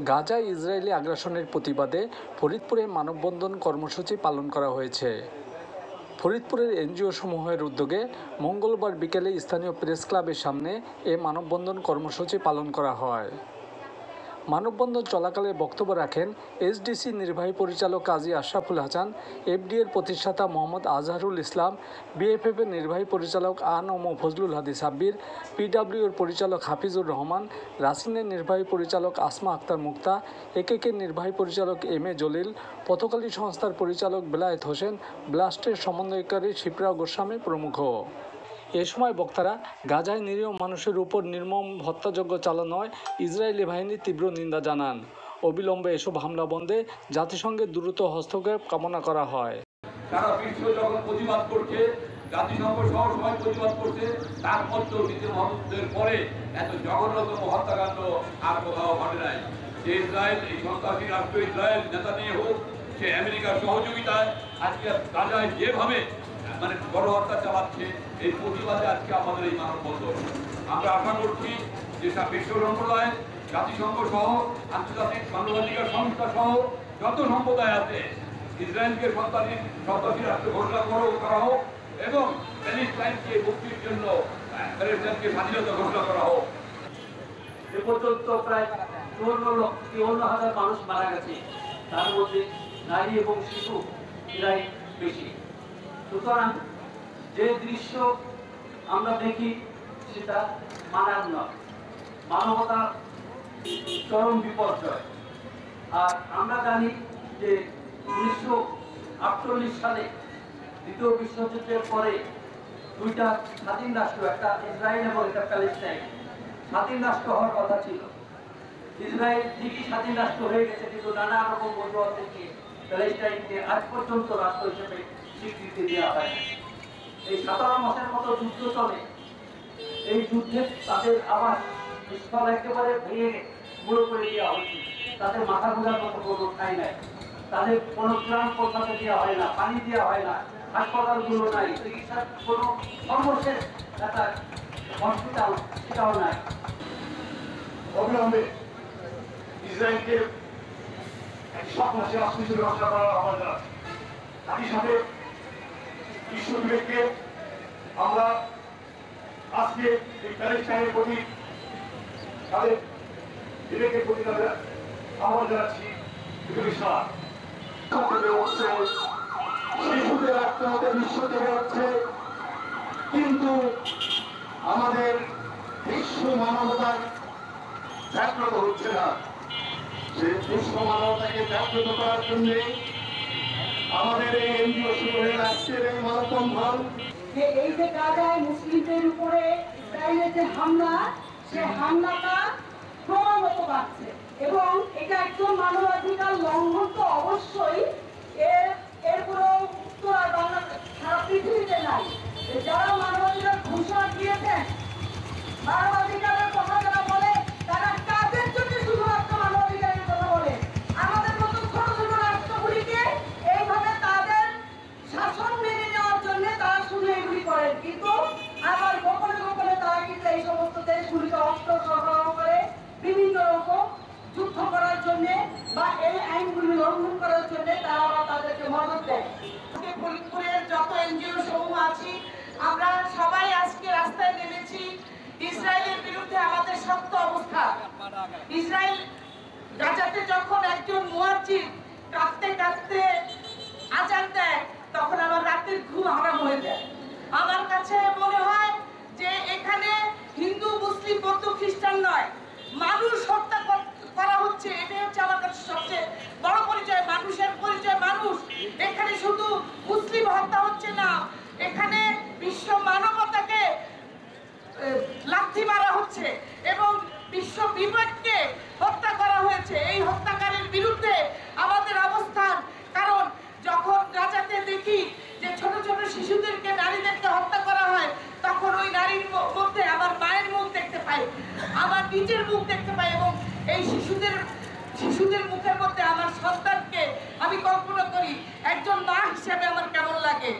গাজায় ইসরায়েলি আগ্রাসনের প্রতিবাদে ফরিদপুরে মানববন্ধন কর্মসূচি পালন করা হয়েছে। ফরিদপুরের এনজিও সমূহের উদ্যোগে মঙ্গলবার বিকেলে স্থানীয় প্রেস ক্লাবের সামনে এ মানববন্ধন কর্মসূচি পালন করা হয়। মানববন্ধন চলাকালে বক্তব্য রাখেন এসডিসি নির্বাহী পরিচালক কাজী আশরাফুল হাসান, এফডিএর প্রতিষ্ঠাতা মোহাম্মদ আজহারুল ইসলাম, বিএফএফের নির্বাহী পরিচালক আনম ফজলুল হাদি সাব্বির, পিডব্লিউর পরিচালক হাফিজুর রহমান, রাসিনের নির্বাহী পরিচালক আসমা আক্তার মুক্তা, একেকের নির্বাহী পরিচালক এম এ জলিল, পথকালী সংস্থার পরিচালক বেলায়েত হোসেন, ব্লাস্টের সমন্বয়কারী শিপ্রা গোস্বামী প্রমুখ। এ সময় বক্তারা গাজায় নিরীহ মানুষের উপর নির্মম হত্যাযজ্ঞ চালানোয় ইসরায়েলি বাহিনীর তীব্র নিন্দা জানান। অবিলম্বে এসব হামলা বন্ধে জাতিসংঘের দ্রুত হস্তক্ষেপ কামনা করা হয়। সারা বিশ্ব যখন প্রতিবাদ করছে, জাতিসংঘ সহ সবাই প্রতিবাদ করছে, তারপরেও নিজের মহত্বের পরে এত জঘন্যতম হত্যাকাণ্ড আর কোথাও ঘটে নাই। যে ইসরায়েল, এই সন্ত্রাসী রাষ্ট্র ইসরায়েল নেতানিয়াহু, সে আমেরিকার সহযোগিতায় আজকে গাজায় যেভাবে গণহত্যা চালাচ্ছে, এই প্রতিবাদে আজকে আমাদের এই মানববন্ধন। আমরা আশা করছি যে বিশ্ব সম্প্রদায়, জাতিসংঘ সহ আন্তর্জাতিক মানবাধিকার সংস্থা সহ যত সম্প্রদায় আছে, ইসরায়েলকে সন্ত্রাসী রাষ্ট্র ঘোষণা করা হোক এবং প্যালেস্টাইনকে মুক্তির জন্য প্যালেস্টাইনকে স্বাধীনতা ঘোষণা করা হোক। এ পর্যন্ত প্রায় 54,000 মানুষ মারা গেছে, তার মধ্যে নারী এবং শিশু এরাই বেশি। সুতরাং যে দৃশ্য আমরা দেখি সেটা মানার নয়, মানবতার চরম বিপর্যয়। আর আমরা জানি যে 1948 সালে দ্বিতীয় বিশ্বযুদ্ধের পরে দুইটা স্বাধীন রাষ্ট্র, একটা ইসরায়েল এবং একটা প্যালেস্টাইন, স্বাধীন রাষ্ট্র হওয়ার কথা ছিল। ইসরায়েল ঠিকই স্বাধীন রাষ্ট্র হয়ে গেছে, কিন্তু নানা রকম অজুহাত থেকে প্যালেস্টাইনকে আজ পর্যন্ত রাষ্ট্র হিসেবে স্বীকৃতি দেওয়া হয়। এই 17 মাসের মতো যুদ্ধ চলে। এই যুদ্ধে তাদের আবার স্থল একেবারে ভেঙে গুঁড়ো করে দেওয়া হয়েছে। তাদের মাথা গোজার মতো কোনো ঠাঁই নাই, তাদের কোনো ত্রাণ পৌঁছাতে দেওয়া হয় না, পানি দেওয়া হয় না, হাসপাতালগুলো নাই, চিকিৎসার কোনো সর্বশেষ একটা হসপিটাল সেটাও নাই। অবিলম্বে ইসরায়েলকে 7 মাসের রাষ্ট্র হিসেবে ঘোষণা করার আহ্বান জানাচ্ছি। একই সাথে বিশ্ব বিবেককে আমরা আজকে এই প্যালেস্টাইনের প্রতি, তাদের বিবেকের প্রতি তাদের আহ্বান জানাচ্ছি। শিশুদের আত্মহত্যা বিশ্ব থেকে হচ্ছে, কিন্তু আমাদের বিশ্ব মানবতার জাগ্রত হচ্ছে না। সেই বিশ্ব মানবতাকে জাগ্রত করার জন্য আমাদের এই এনজিও সমূহের আজকের এই মানববন্ধন। এই যে গাজায় মুসলিমদের উপরে ইসরায়েলের যে হামলা, সে হামলাটা ক্রমাগত বাড়ছে এবং এটা একদম মানবাধিকার লঙ্ঘন তো অবশ্যই। এর কোনো উত্তর আর বাংলা সারা পৃথিবীতে নাই। যারা মানবাধিকার ঘোষণা দিয়েছেন, মানবাধিকারের কথা যারা বলে, তারা কাদের জন্য শুধুমাত্র মানবাধিকারের কথা বলে। আমাদের মতো ছোট ছোট রাষ্ট্রগুলিকে এইভাবে তাদের শাসন মেনে নেওয়ার জন্য তারা শুধু এগুলি করেন, কিন্তু আবার গোপনে গোপনে তারা কিন্তু এই সমস্ত দেশগুলিকে অস্ত্র সরবরাহ করে বিভিন্ন রকম যুদ্ধ করার জন্য বা এই আইনগুলি লঙ্ঘন করার জন্য তারা আবার তাদেরকে মদত দেয়। ফরিদপুরের যত এনজিও সমূহ আছি, আমরা সবাই আজকে রাস্তায় নেমেছি। ইসরায়েলের বিরুদ্ধে আমাদের শক্ত অবস্থান। ইসরায়েল গাজাতে যখন একজন মুয়াজ্জিন কাঁদতে কাঁদতে আযান দেয়, তখন আমার রাতের ঘুম হারাম হয়ে যায়। আমার কাছে মনে হয় যে এখানে হিন্দু, মুসলিম, বৌদ্ধ, খ্রিস্টান নয়, মানুষ হত্যা করা হচ্ছে। এটাই হচ্ছে আমার কাছে সবচেয়ে বড় পরিচয়, মানুষের পরিচয় মানুষ। এখানে শুধু মুসলিম হত্যা হচ্ছে না, এখানে বিশ্ব মানবতাকে লাথি মারা হচ্ছে এবং বিশ্ব বিবেককে হত্যা করা হয়েছে। এই হত্যাকারীর বিরুদ্ধে আমাদের অবস্থান। কারণ যখন গাজাতে দেখি যে ছোট ছোট শিশুদেরকে, নারীদেরকে হত্যা করা হয়, তখন ওই নারীর মধ্যে আমার মায়ের মুখ দেখতে পাই, আমার নিজের মুখ দেখতে পাই এবং এই শিশুদের মুখের মধ্যে আমার সন্তানকে আমি কল্পনা করি। একজন মা হিসেবে আমার কেমন লাগে।